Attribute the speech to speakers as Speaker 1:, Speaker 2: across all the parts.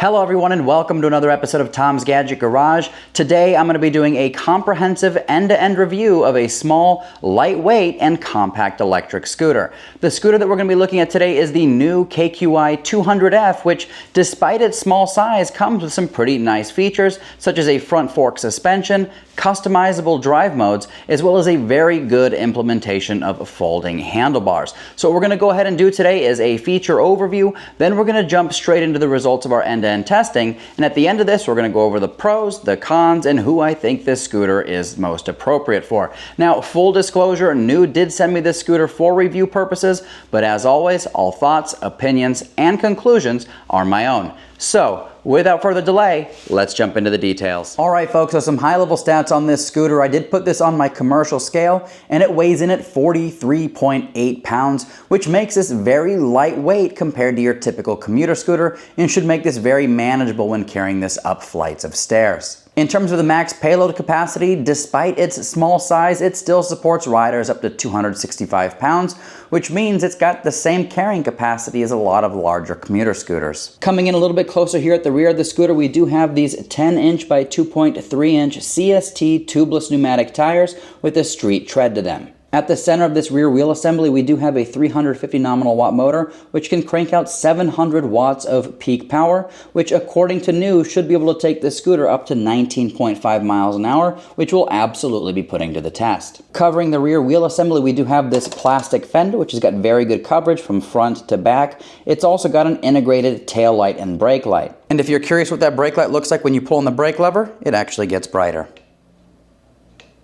Speaker 1: Hello everyone and welcome to another episode of Tom's Gadget Garage. Today I'm going to be doing a comprehensive end-to-end review of a small, lightweight, and compact electric scooter. The scooter that we're going to be looking at today is the NIU KQi 200F, which despite its small size comes with some pretty nice features such as a front fork suspension, customizable drive modes, as well as a very good implementation of folding handlebars. So what we're going to go ahead and do today is a feature overview, then we're going to jump straight into the results of our end-to-end testing, and at the end of this we're going to go over the pros, the cons, and who I think this scooter is most appropriate for. Now, full disclosure, NIU did send me this scooter for review purposes, but as always, all thoughts, opinions, and conclusions are my own. So, without further delay, let's jump into the details. Alright folks, so some high-level stats on this scooter. I did put this on my commercial scale, and it weighs in at 43.8 pounds, which makes this very lightweight compared to your typical commuter scooter, and should make this very manageable when carrying this up flights of stairs. In terms of the max payload capacity, despite its small size, it still supports riders up to 265 pounds, which means it's got the same carrying capacity as a lot of larger commuter scooters. Coming in a little bit closer here at the rear of the scooter, we do have these 10-inch by 2.3-inch CST tubeless pneumatic tires with a street tread to them. At the center of this rear wheel assembly, we do have a 350 nominal watt motor, which can crank out 700 watts of peak power, which according to NIU should be able to take the scooter up to 19.5 miles an hour, which we'll absolutely be putting to the test. Covering the rear wheel assembly, we do have this plastic fender, which has got very good coverage from front to back. It's also got an integrated tail light and brake light. And if you're curious what that brake light looks like when you pull on the brake lever, it actually gets brighter.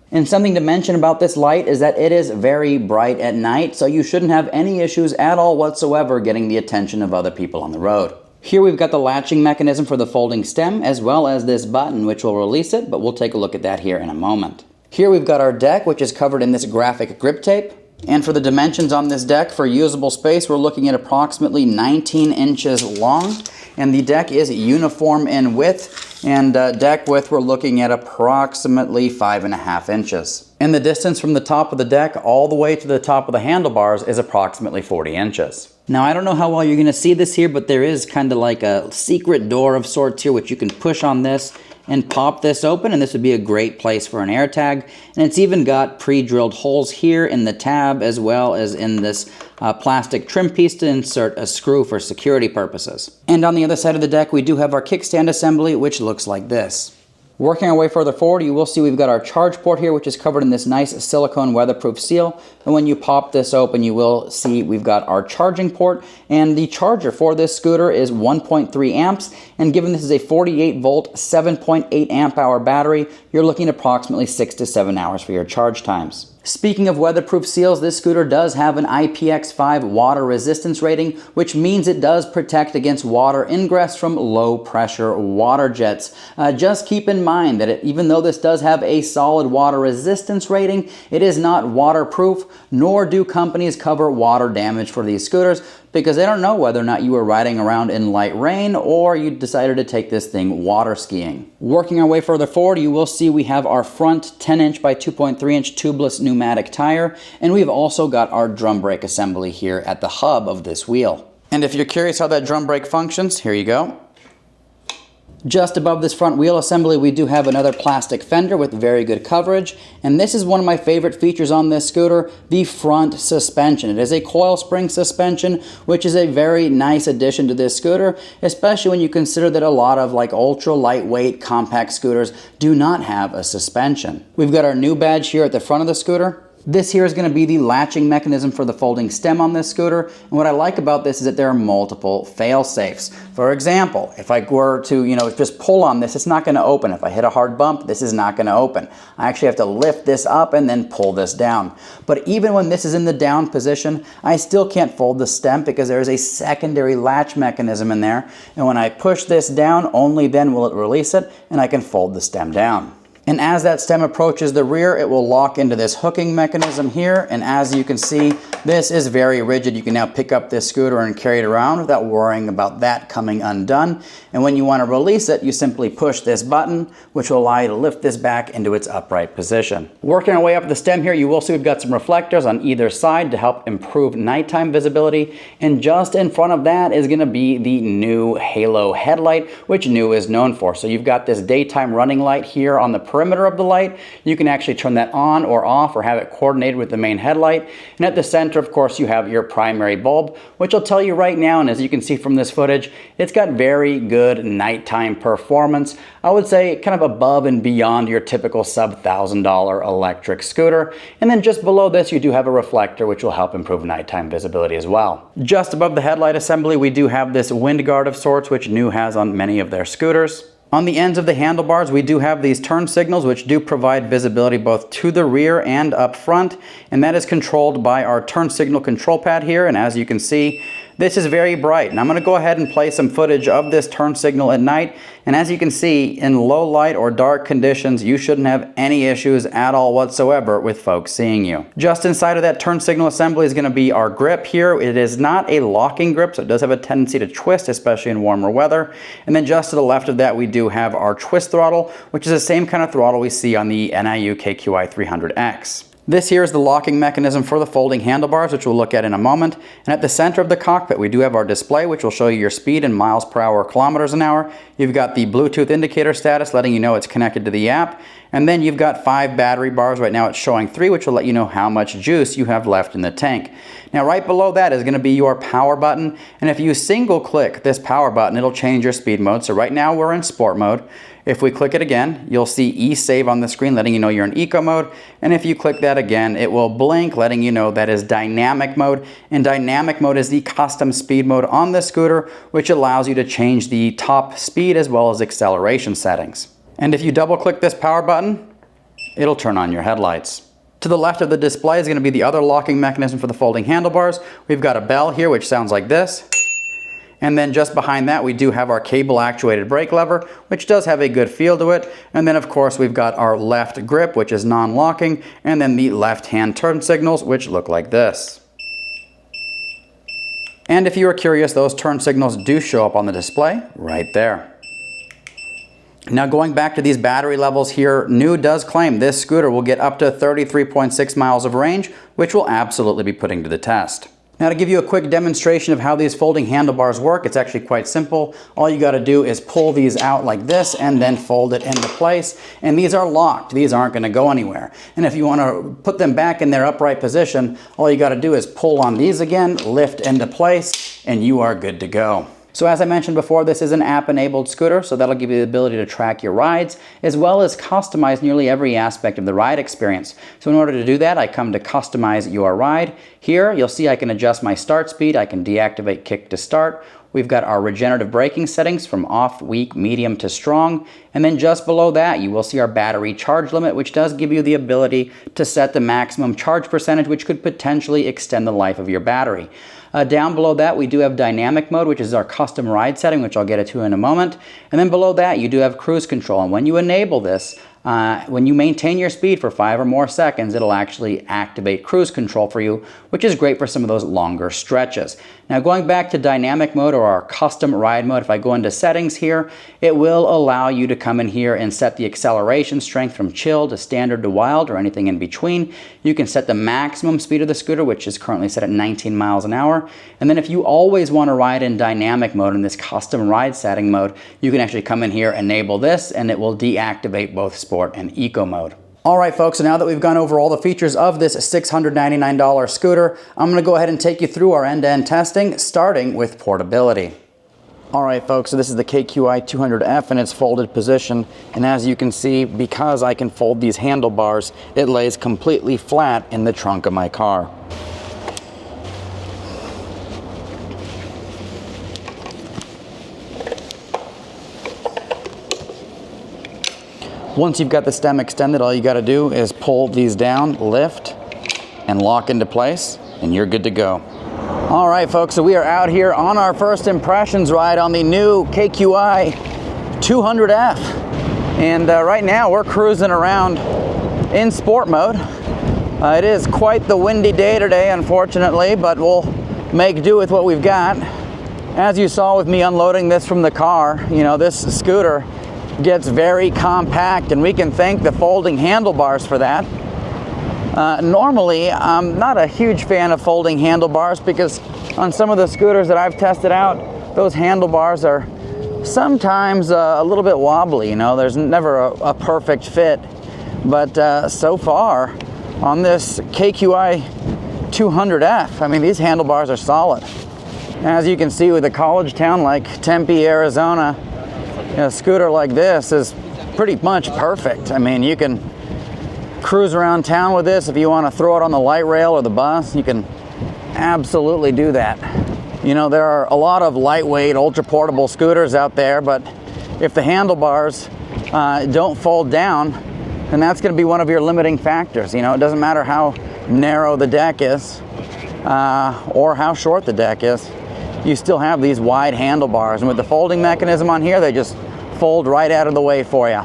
Speaker 1: And something to mention about this light is that it is very bright at night, so you shouldn't have any issues at all whatsoever getting the attention of other people on the road. Here we've got the latching mechanism for the folding stem, as well as this button which will release it, but we'll take a look at that here in a moment. Here we've got our deck, which is covered in this graphic grip tape. And for the dimensions on this deck for usable space, we're looking at approximately 19 inches long. And the deck is uniform in width, and deck width we're looking at approximately 5.5 inches. And the distance from the top of the deck all the way to the top of the handlebars is approximately 40 inches. Now, I don't know how well you're going to see this here, but there is kind of like a secret door of sorts here, which you can push on this and pop this open, and this would be a great place for an air tag. And it's even got pre-drilled holes here in the tab as well as in this plastic trim piece to insert a screw for security purposes. And on the other side of the deck, we do have our kickstand assembly, which looks like this. Working our way further forward, you will see we've got our charge port here, which is covered in this nice silicone weatherproof seal. And when you pop this open, you will see we've got our charging port. And the charger for this scooter is 1.3 amps. And given this is a 48 volt, 7.8 amp hour battery, you're looking at approximately 6 to 7 hours for your charge times. Speaking of weatherproof seals, this scooter does have an IPX5 water resistance rating, which means it does protect against water ingress from low pressure water jets. Just keep in mind that even though this does have a solid water resistance rating, it is not waterproof, nor do companies cover water damage for these scooters, because they don't know whether or not you were riding around in light rain or you decided to take this thing water skiing. Working our way further forward, you will see we have our front 10-inch by 2.3-inch tubeless pneumatic tire, and we've also got our drum brake assembly here at the hub of this wheel. And if you're curious how that drum brake functions, here you go. Just above this front wheel assembly, we do have another plastic fender with very good coverage. And this is one of my favorite features on this scooter, the front suspension. It is a coil spring suspension, which is a very nice addition to this scooter, especially when you consider that a lot of ultra lightweight compact scooters do not have a suspension. We've got our NIU badge here at the front of the scooter. This here is going to be the latching mechanism for the folding stem on this scooter, and what I like about this is that there are multiple fail-safes. For example, if I were to, just pull on this, it's not going to open. If I hit a hard bump, this is not going to open. I actually have to lift this up and then pull this down. But even when this is in the down position, I still can't fold the stem because there is a secondary latch mechanism in there, and when I push this down, only then will it release it, and I can fold the stem down. And as that stem approaches the rear, it will lock into this hooking mechanism here. And as you can see, this is very rigid. You can now pick up this scooter and carry it around without worrying about that coming undone. And when you want to release it, you simply push this button, which will allow you to lift this back into its upright position. Working our way up the stem here, you will see we've got some reflectors on either side to help improve nighttime visibility. And just in front of that is going to be the new halo headlight, which NIU is known for. So you've got this daytime running light here on the perimeter of the light. You can actually turn that on or off or have it coordinated with the main headlight. And at the center, of course, you have your primary bulb, which I'll tell you right now, and as you can see from this footage, it's got very good nighttime performance. I would say kind of above and beyond your typical sub-$1,000 electric scooter. And then just below this, you do have a reflector, which will help improve nighttime visibility as well. Just above the headlight assembly, we do have this wind guard of sorts, which NIU has on many of their scooters. On the ends of the handlebars, we do have these turn signals, which do provide visibility both to the rear and up front, and that is controlled by our turn signal control pad here. And as you can see, this is very bright. And I'm going to go ahead and play some footage of this turn signal at night. And as you can see, in low light or dark conditions, you shouldn't have any issues at all whatsoever with folks seeing you. Just inside of that turn signal assembly is going to be our grip here. It is not a locking grip, so it does have a tendency to twist, especially in warmer weather. And then just to the left of that, we do have our twist throttle, which is the same kind of throttle we see on the NIU KQi 200X. This here is the locking mechanism for the folding handlebars, which we'll look at in a moment. And at the center of the cockpit, we do have our display, which will show you your speed in miles per hour, kilometers an hour. You've got the Bluetooth indicator status, letting you know it's connected to the app. And then you've got 5 battery bars. Right now it's showing 3, which will let you know how much juice you have left in the tank. Now right below that is going to be your power button. And if you single click this power button, it'll change your speed mode. So right now we're in sport mode. If we click it again, you'll see e-save on the screen, letting you know you're in eco mode. And if you click that again, it will blink, letting you know that is dynamic mode. And dynamic mode is the custom speed mode on the scooter, which allows you to change the top speed as well as acceleration settings. And if you double click this power button, it'll turn on your headlights. To the left of the display is going to be the other locking mechanism for the folding handlebars. We've got a bell here, which sounds like this. And then just behind that, we do have our cable actuated brake lever, which does have a good feel to it. And then of course, we've got our left grip, which is non-locking, and then the left hand turn signals, which look like this. And if you are curious, those turn signals do show up on the display right there. Now going back to these battery levels here, NIU does claim this scooter will get up to 33.6 miles of range, which we'll absolutely be putting to the test. Now to give you a quick demonstration of how these folding handlebars work, it's actually quite simple. All you got to do is pull these out like this and then fold it into place. And these are locked. These aren't going to go anywhere. And if you want to put them back in their upright position, all you got to do is pull on these again, lift into place, and you are good to go. So as I mentioned before, this is an app-enabled scooter, so that'll give you the ability to track your rides, as well as customize nearly every aspect of the ride experience. So in order to do that, I come to Customize Your Ride. Here, you'll see I can adjust my start speed. I can deactivate kick to start. We've got our regenerative braking settings from off, weak, medium to strong. And then just below that, you will see our battery charge limit, which does give you the ability to set the maximum charge percentage, which could potentially extend the life of your battery. Down below that, we do have dynamic mode, which is our custom ride setting, which I'll get to in a moment. And then below that, you do have cruise control. And when you enable this, when you maintain your speed for 5 or more seconds, it'll actually activate cruise control for you, which is great for some of those longer stretches. Now going back to dynamic mode or our custom ride mode, if I go into settings here, it will allow you to come in here and set the acceleration strength from chill to standard to wild or anything in between. You can set the maximum speed of the scooter, which is currently set at 19 miles an hour. And then if you always want to ride in dynamic mode, in this custom ride setting mode, you can actually come in here, enable this, and it will deactivate both sport and eco mode. All right, folks, so now that we've gone over all the features of this $699 scooter, I'm going to go ahead and take you through our end-to-end testing, starting with portability. All right, folks, so this is the KQi 200F in its folded position, and as you can see, because I can fold these handlebars, it lays completely flat in the trunk of my car. Once you've got the stem extended, all you got to do is pull these down, lift, and lock into place, and you're good to go. All right, folks, so we are out here on our first impressions ride on the new KQi 200F. And right now we're cruising around in sport mode. It is quite the windy day today, unfortunately, but we'll make do with what we've got. As you saw with me unloading this from the car, you know, this scooter gets very compact, and we can thank the folding handlebars for that. Normally, I'm not a huge fan of folding handlebars because on some of the scooters that I've tested out, those handlebars are sometimes a little bit wobbly, you know, there's never a perfect fit. But so far on this KQi 200F, I mean, these handlebars are solid. As you can see, with a college town like Tempe, Arizona, a scooter like this is pretty much perfect. I mean, you can cruise around town with this. If you want to throw it on the light rail or the bus, you can absolutely do that. You know, there are a lot of lightweight, ultra portable scooters out there, but if the handlebars don't fold down, then that's going to be one of your limiting factors. You know, it doesn't matter how narrow the deck is or how short the deck is, you still have these wide handlebars. And with the folding mechanism on here, they just fold right out of the way for you.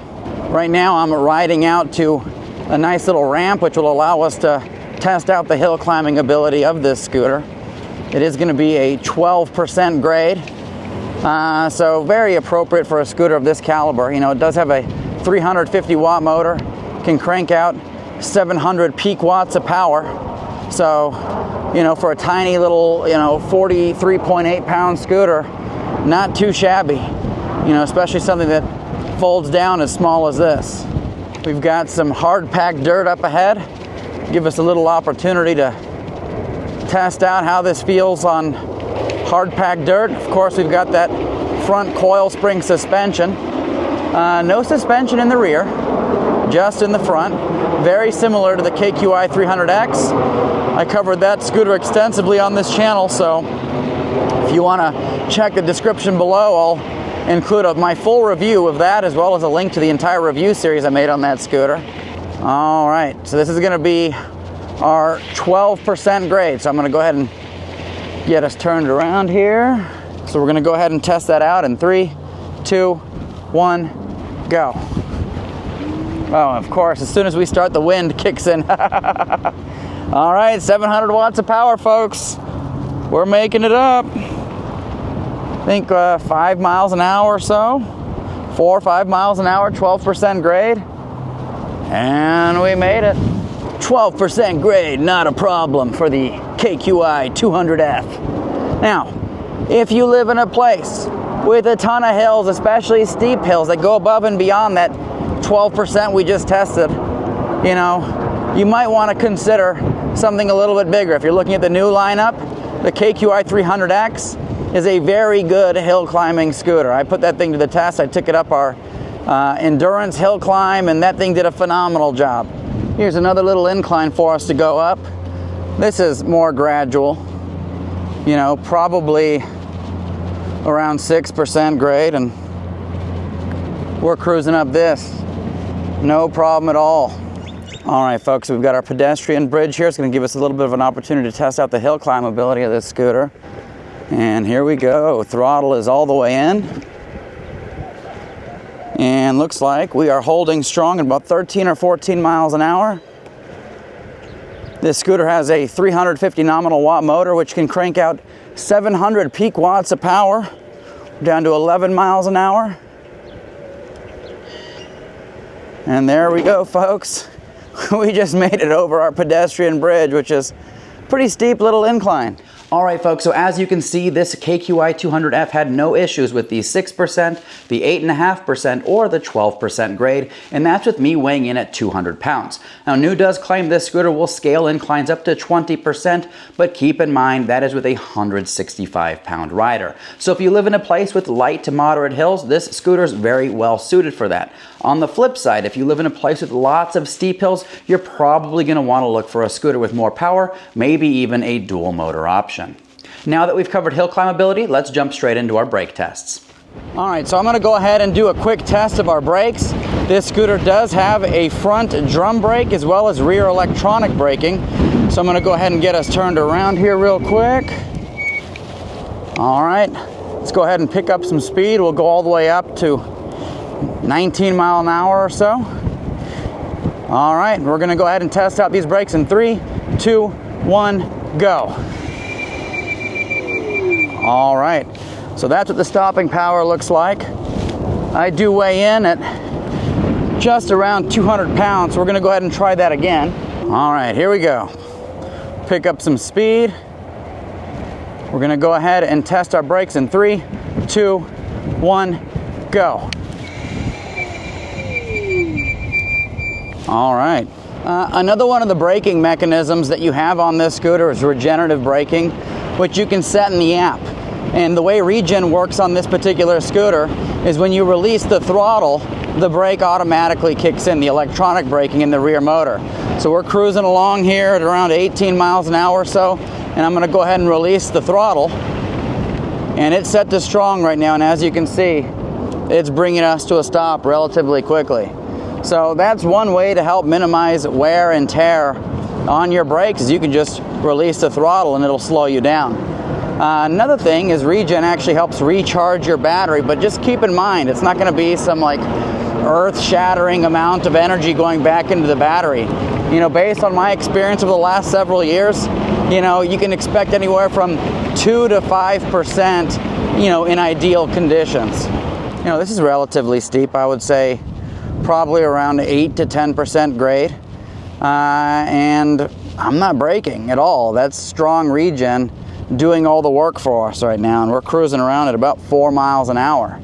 Speaker 1: Right now I'm riding out to a nice little ramp which will allow us to test out the hill climbing ability of this scooter. It is going to be a 12% grade, so very appropriate for a scooter of this caliber. You know, it does have a 350 watt motor, can crank out 700 peak watts of power. So, you know, for a tiny little, you know, 43.8 pound scooter, not too shabby. You know, especially something that folds down as small as this. We've got some hard packed dirt up ahead. Give us a little opportunity to test out how this feels on hard packed dirt. Of course, we've got that front coil spring suspension. No suspension in the rear, just in the front. Very similar to the KQi 300X. I covered that scooter extensively on this channel, so if you want to check the description below, I'll include my full review of that, as well as a link to the entire review series I made on that scooter. All right, so this is going to be our 12% grade. So I'm going to go ahead and get us turned around here. So we're going to go ahead and test that out in 3, 2, 1, go. Oh, of course, as soon as we start, the wind kicks in. All right, 700 watts of power, folks. We're making it up. I think 5 miles an hour or so. 4 or 5 miles an hour, 12% grade. And we made it. 12% grade, not a problem for the KQi 200F. Now, if you live in a place with a ton of hills, especially steep hills that go above and beyond that 12% we just tested, you know, you might want to consider something a little bit bigger. If you're looking at the new lineup, the KQi 300X is a very good hill climbing scooter. I put that thing to the test. I took it up our endurance hill climb, and that thing did a phenomenal job. Here's another little incline for us to go up. This is more gradual, you know, probably around 6% grade, and we're cruising up this. No problem at all. All right, folks, we've got our pedestrian bridge here. It's going to give us a little bit of an opportunity to test out the hill climb ability of this scooter. And here we go. Throttle is all the way in. And looks like we are holding strong at about 13 or 14 miles an hour. This scooter has a 350 nominal watt motor, which can crank out 700 peak watts of power, down to 11 miles an hour. And there we go, folks. We just made it over our pedestrian bridge, which is a pretty steep little incline. All right, folks, so as you can see, this KQi 200F had no issues with the 6%, the 8.5%, or the 12% grade, and that's with me weighing in at 200 pounds. Now, NIU does claim this scooter will scale inclines up to 20%, but keep in mind that is with a 165-pound rider. So if you live in a place with light to moderate hills, this scooter is very well suited for that. On the flip side, if you live in a place with lots of steep hills, you're probably going to want to look for a scooter with more power, maybe even a dual motor option. Now that we've covered hill climbability, let's jump straight into our brake tests. All right, so I'm going to go ahead and do a quick test of our brakes. This scooter does have a front drum brake as well as rear electronic braking. So I'm going to go ahead and get us turned around here real quick. All right, let's go ahead and pick up some speed. We'll go all the way up to 19 mile an hour or so. All right, we're gonna go ahead and test out these brakes in 3, 2, 1, go. All right, so that's what the stopping power looks like. I do weigh in at just around 200 pounds, so we're gonna go ahead and try that again. All right, here we go. Pick up some speed. We're gonna go ahead and test our brakes in 3, 2, 1, go. All right. Another one of the braking mechanisms that you have on this scooter is regenerative braking, which you can set in the app. And the way regen works on this particular scooter is when you release the throttle, the brake automatically kicks in, the electronic braking in the rear motor. So we're cruising along here at around 18 miles an hour or so, and I'm gonna go ahead and release the throttle. And it's set to strong right now, and as you can see, it's bringing us to a stop relatively quickly. So that's one way to help minimize wear and tear on your brakes, is you can just release the throttle and it'll slow you down. Another thing is regen actually helps recharge your battery, but just keep in mind, it's not gonna be some like earth-shattering amount of energy going back into the battery. You know, based on my experience over the last several years, you know, you can expect anywhere from 2 to 5%, you know, in ideal conditions. You know, this is relatively steep, I would say probably around 8 to 10% grade. And I'm not braking at all. That's strong regen doing all the work for us right now, and we're cruising around at about 4 miles an hour.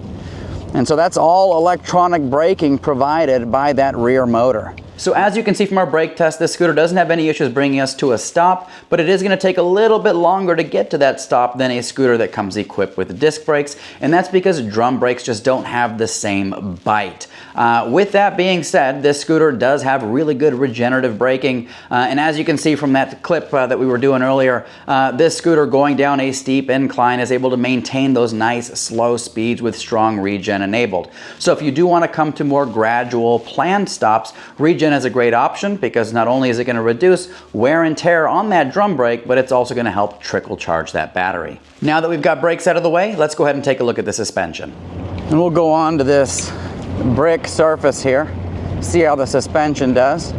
Speaker 1: And so that's all electronic braking provided by that rear motor. So as you can see from our brake test, this scooter doesn't have any issues bringing us to a stop, but it is going to take a little bit longer to get to that stop than a scooter that comes equipped with disc brakes, and that's because drum brakes just don't have the same bite. With that being said, this scooter does have really good regenerative braking, and as you can see from that clip that we were doing earlier, this scooter going down a steep incline is able to maintain those nice slow speeds with strong regen enabled. So if you do want to come to more gradual planned stops, regen is a great option, because not only is it going to reduce wear and tear on that drum brake, but it's also going to help trickle charge that battery. Now that we've got brakes out of the way, let's go ahead and take a look at the suspension. And we'll go on to this brick surface here, see how the suspension does.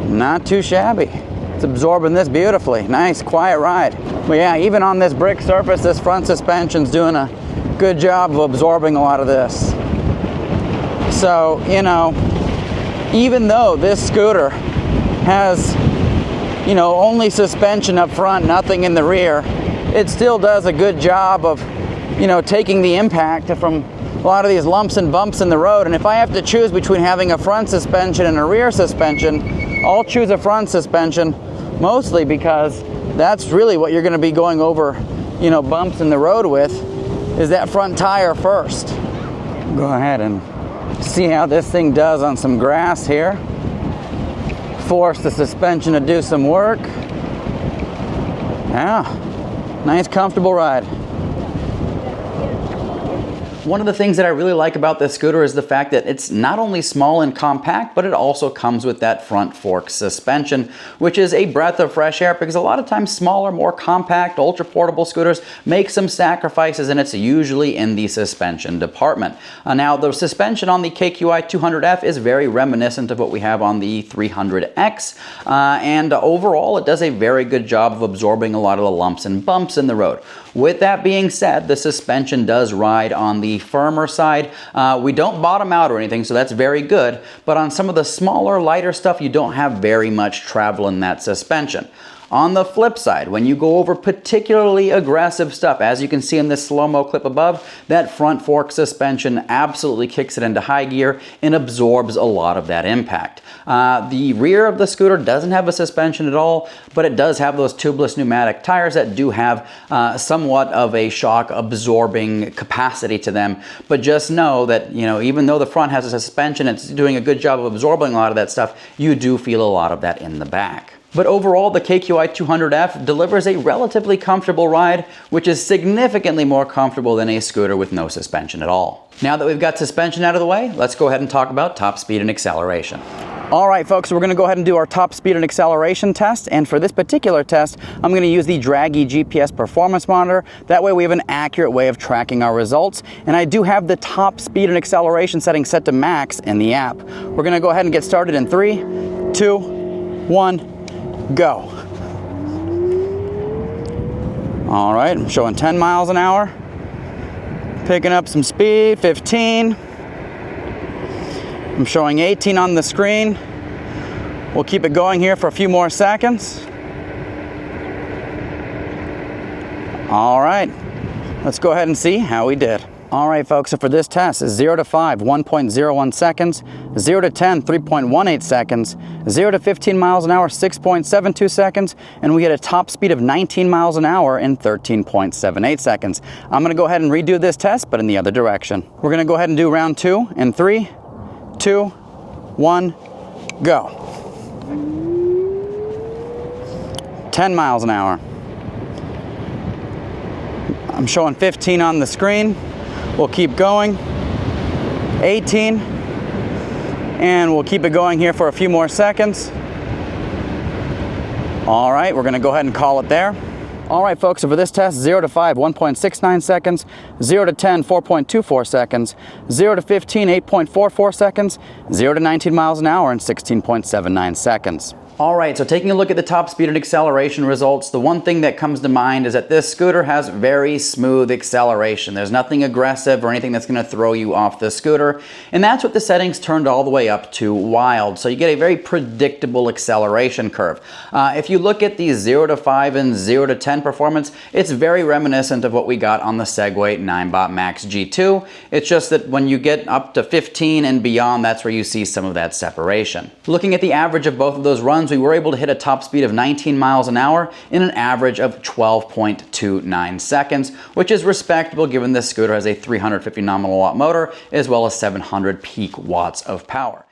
Speaker 1: Not too shabby. It's absorbing this beautifully. Nice, quiet ride. But yeah, even on this brick surface, this front suspension's doing a good job of absorbing a lot of this. So, you know, even though this scooter has, you know, only suspension up front, nothing in the rear, it still does a good job of, you know, taking the impact from a lot of these lumps and bumps in the road. And if I have to choose between having a front suspension and a rear suspension, I'll choose a front suspension, mostly because that's really what you're going to be going over, you know, bumps in the road with, is that front tire first. Go ahead and see how this thing does on some grass here. Force the suspension to do some work. Yeah, nice comfortable ride. One of the things that I really like about this scooter is the fact that it's not only small and compact, but it also comes with that front fork suspension, which is a breath of fresh air, because a lot of times smaller, more compact, ultra portable scooters make some sacrifices, and it's usually in the suspension department. Now, the suspension on the KQi 200F is very reminiscent of what we have on the 300X, and overall it does a very good job of absorbing a lot of the lumps and bumps in the road. With that being said, the suspension does ride on the firmer side. We don't bottom out or anything, so that's very good. But on some of the smaller, lighter stuff, you don't have very much travel in that suspension. On the flip side, when you go over particularly aggressive stuff, as you can see in this slow-mo clip above, that front fork suspension absolutely kicks it into high gear and absorbs a lot of that impact. The rear of the scooter doesn't have a suspension at all, but it does have those tubeless pneumatic tires that do have somewhat of a shock absorbing capacity to them. But just know that, you know, even though the front has a suspension, it's doing a good job of absorbing a lot of that stuff, you do feel a lot of that in the back. But overall, the KQi 200F delivers a relatively comfortable ride, which is significantly more comfortable than a scooter with no suspension at all. Now that we've got suspension out of the way, let's go ahead and talk about top speed and acceleration. All right, folks, so we're going to go ahead and do our top speed and acceleration test. And for this particular test, I'm going to use the Draggy GPS performance monitor. That way we have an accurate way of tracking our results. And I do have the top speed and acceleration setting set to max in the app. We're going to go ahead and get started in 3, 2, 1, go. All right, I'm showing 10 miles an hour. Picking up some speed, 15. I'm showing 18 on the screen. We'll keep it going here for a few more seconds. All right, let's go ahead and see how we did. All right, folks, so for this test, 0 to 5, 1.01 seconds, 0 to 10, 3.18 seconds, 0 to 15 miles an hour, 6.72 seconds, and we get a top speed of 19 miles an hour in 13.78 seconds. I'm gonna go ahead and redo this test, but in the other direction. We're gonna go ahead and do round 2 in 3, 2, 1, go. 10 miles an hour. I'm showing 15 on the screen. We'll keep going. 18. And we'll keep it going here for a few more seconds. All right, we're gonna go ahead and call it there. All right, folks, so for this test, 0 to 5, 1.69 seconds, 0 to 10, 4.24 seconds, 0 to 15, 8.44 seconds, 0 to 19 miles an hour, and 16.79 seconds. All right, so taking a look at the top speed and acceleration results, the one thing that comes to mind is that this scooter has very smooth acceleration. There's nothing aggressive or anything that's gonna throw you off the scooter, and that's what the settings turned all the way up to wild. So you get a very predictable acceleration curve. If you look at the 0 to 5 and 0 to 10 performance, it's very reminiscent of what we got on the Segway 9Bot Max G2. It's just that when you get up to 15 and beyond, that's where you see some of that separation. Looking at the average of both of those runs, we were able to hit a top speed of 19 miles an hour in an average of 12.29 seconds, which is respectable given this scooter has a 350 nominal watt motor as well as 700 peak watts of power.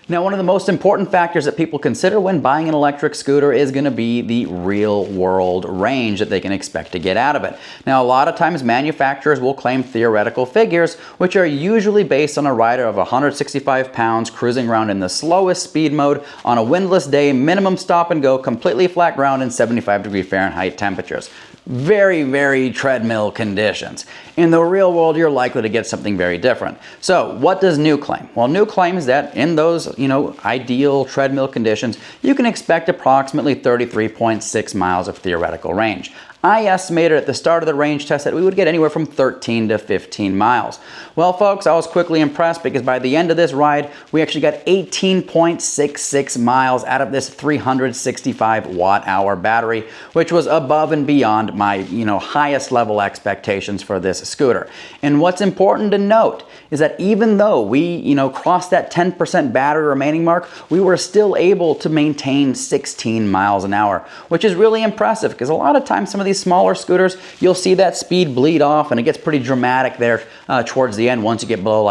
Speaker 1: Now, one of the most important factors that people consider when buying an electric scooter is going to be the real world range that they can expect to get out of it. Now, a lot of times manufacturers will claim theoretical figures, which are usually based on a rider of 165 pounds cruising around in the slowest speed mode on a windless day, minimum stop and go, completely flat ground and 75-degree Fahrenheit temperatures. Very, very treadmill conditions. In the real world, you're likely to get something very different. So what does NIU claim? Well, NIU claims that in those, ideal treadmill conditions, you can expect approximately 33.6 miles of theoretical range. I estimated at the start of the range test that we would get anywhere from 13 to 15 miles. Well, folks, I was quickly impressed because by the end of this ride, we actually got 18.66 miles out of this 365 watt-hour battery, which was above and beyond my, highest level expectations for this scooter. And what's important to note is that even though we, crossed that 10% battery remaining mark, we were still able to maintain 16 miles an hour, which is really impressive because a lot of times some of these smaller scooters, you'll see that speed bleed off and it gets pretty dramatic there towards the end once you get below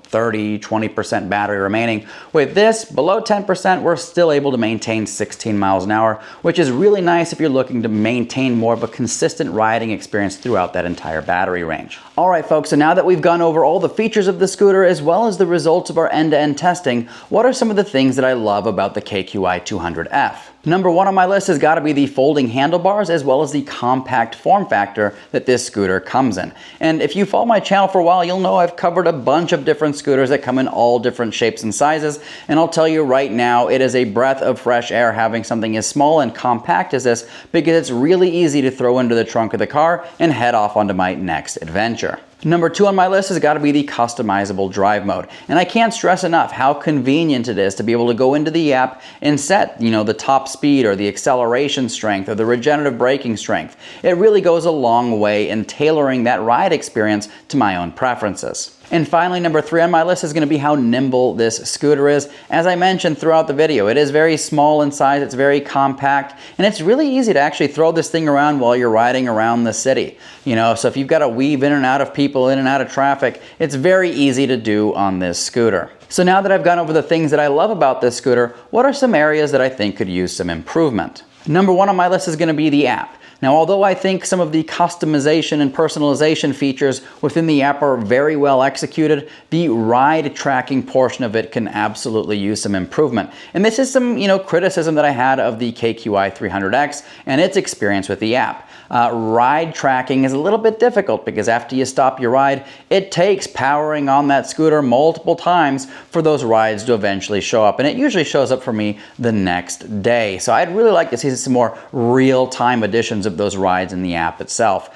Speaker 1: 30, 20% battery remaining. With this, below 10%, we're still able to maintain 16 miles an hour, which is really nice if you're looking to maintain more of a consistent riding experience throughout that entire battery range. All right, folks, so now that we've gone over all the features of the scooter as well as the results of our end-to-end testing, what are some of the things that I love about the KQi 200F? Number one on my list has got to be the folding handlebars as well as the compact form factor that this scooter comes in. And if you follow my channel for a while, you'll know I've covered a bunch of different scooters that come in all different shapes and sizes. And I'll tell you right now, it is a breath of fresh air having something as small and compact as this because it's really easy to throw into the trunk of the car and head off onto my next adventure. Number two on my list has got to be the customizable drive mode. And I can't stress enough how convenient it is to be able to go into the app and set, the top speed or the acceleration strength or the regenerative braking strength. It really goes a long way in tailoring that ride experience to my own preferences. And finally, number three on my list is going to be how nimble this scooter is. As I mentioned throughout the video, it is very small in size, it's very compact, and it's really easy to actually throw this thing around while you're riding around the city. So if you've got to weave in and out of people, in and out of traffic, it's very easy to do on this scooter. So now that I've gone over the things that I love about this scooter, what are some areas that I think could use some improvement? Number one on my list is going to be the app. Now, although I think some of the customization and personalization features within the app are very well executed, the ride tracking portion of it can absolutely use some improvement. And this is some, criticism that I had of the KQi 300X and its experience with the app. Ride tracking is a little bit difficult because after you stop your ride, it takes powering on that scooter multiple times for those rides to eventually show up. And it usually shows up for me the next day. So I'd really like to see some more real-time editions of those rides in the app itself.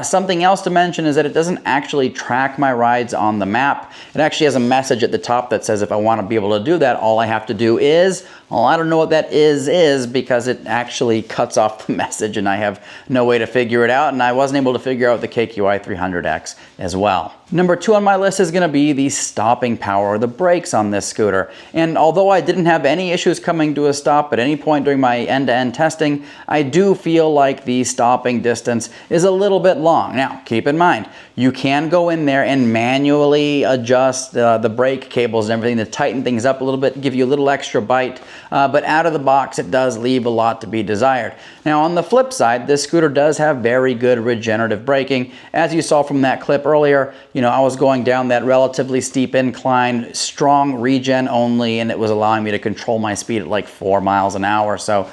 Speaker 1: Something else to mention is that it doesn't actually track my rides on the map. It actually has a message at the top that says if I want to be able to do that, all I have to do is, well, I don't know what that is because it actually cuts off the message and I have no way to figure it out, and I wasn't able to figure out the KQi 300X as well. Number 2 on my list is going to be the stopping power, or the brakes on this scooter. And although I didn't have any issues coming to a stop at any point during my end-to-end testing, I do feel like the stopping distance is a little bit long. Now, keep in mind, you can go in there and manually adjust the brake cables and everything to tighten things up a little bit, give you a little extra bite, but out of the box, it does leave a lot to be desired. Now, on the flip side, this scooter does have very good regenerative braking. As you saw from that clip earlier, I was going down that relatively steep incline, strong regen only, and it was allowing me to control my speed at like 4 miles an hour. So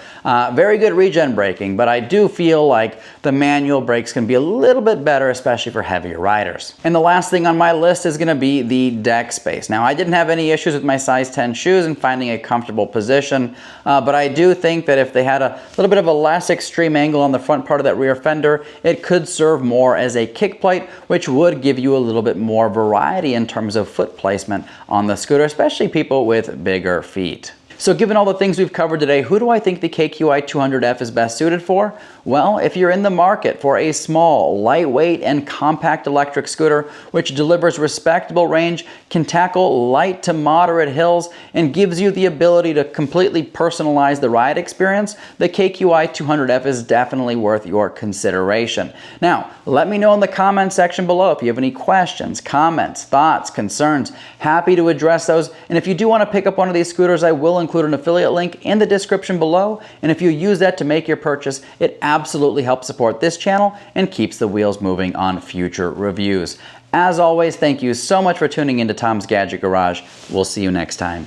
Speaker 1: very good regen braking, but I do feel like the manual brakes can be a little bit better, especially for heavier riders. And the last thing on my list is going to be the deck space. Now, I didn't have any issues with my size 10 shoes and finding a comfortable position, but I do think that if they had a little bit of a less extreme angle on the front part of that rear fender, it could serve more as a kick plate, which would give you a little bit more variety in terms of foot placement on the scooter, especially people with bigger feet. So given all the things we've covered today, who do I think the KQi 200F is best suited for? Well, if you're in the market for a small, lightweight, and compact electric scooter which delivers respectable range, can tackle light to moderate hills, and gives you the ability to completely personalize the ride experience, the KQi 200F is definitely worth your consideration. Now, let me know in the comments section below if you have any questions, comments, thoughts, concerns. Happy to address those. And if you do want to pick up one of these scooters, I will include an affiliate link in the description below, and if you use that to make your purchase, it absolutely helps support this channel and keeps the wheels moving on future reviews. As always, thank you so much for tuning into Tom's Gadget Garage. We'll see you next time.